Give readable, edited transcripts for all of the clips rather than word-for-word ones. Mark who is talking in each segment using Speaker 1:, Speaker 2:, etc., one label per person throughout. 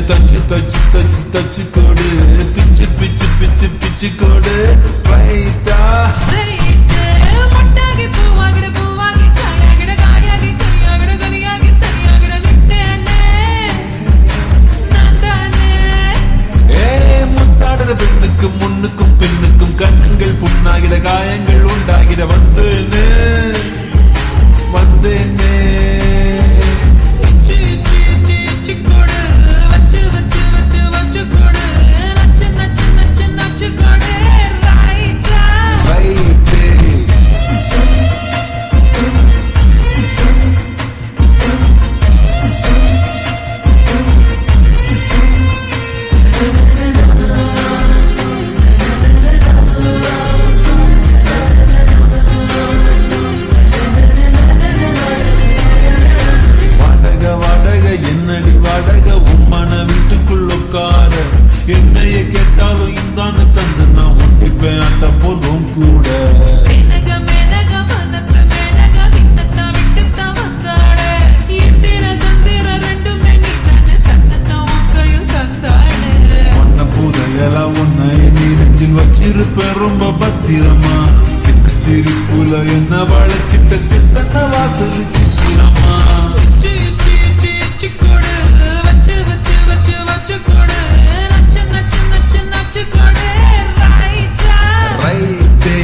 Speaker 1: தச்சு தச்சு தச்சு தச்சு கொடு பிச்சு பிச்சு பிச்சு பிச்சு கொடு ரைட்டா முத்தாடுற பெண்ணுக்கும் முன்னுக்கும் பெண்ணுக்கும் கண்ணுங்கள் புண்ணாகிற காயங்கள் உண்டாகிற வந்தேனே வந்தேனே என்னடி வாடகை உம்மன வீட்டுக்குள்ள உட்கார என்னைய கேட்டாலும் இந்தான்னு தந்து நான் ஒட்டிப்பேன் அட்ட போலும் கூட ஒன்ன புதையெல்லாம் ஒன்ன நீ நெஞ்சில் வச்சிருப்பேன் ரொம்ப பத்திரமா சிக்க சிரிப்புல என்ன வளைச்சிட்ட சித்தன வாசல் சித்திரமா கொடு வச்சு வச்சு வச்சு வச்சு கொடு நச்சு நச்சு நச்சு நச்சு கொடு ரைட்டா ரைட்டே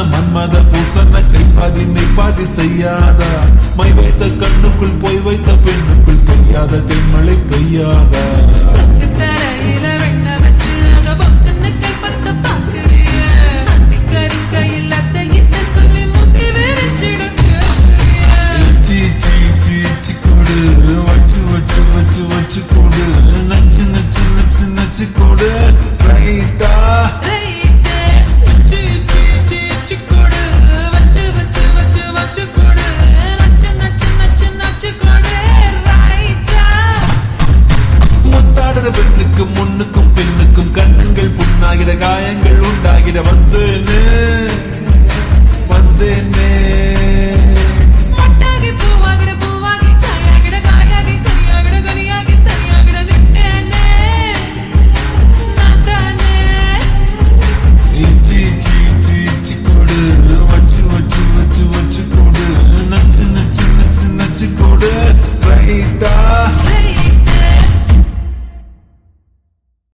Speaker 1: மன்மத பூசன கைப்பாதி மெய்ப்பாதி செய்யாதா மை வைத்த கண்ணுக்குள் போய் வைத்த பெண்ணுக்குள் பெய்யாத தென்மழை பெய்யாதா கொடு வச்சு வச்சு வச்சு வச்சு கொடு நச்சு நச்சு நச்சு நச்சு கொடு ரைட்டா முத்தாடுற பெண்ணுக்கும் முன்னுக்கும் பெண்ணுக்கும் கண்ணுங்கள் புண்ணாகிற காயங்கள் உண்டாகிற வந்தேனே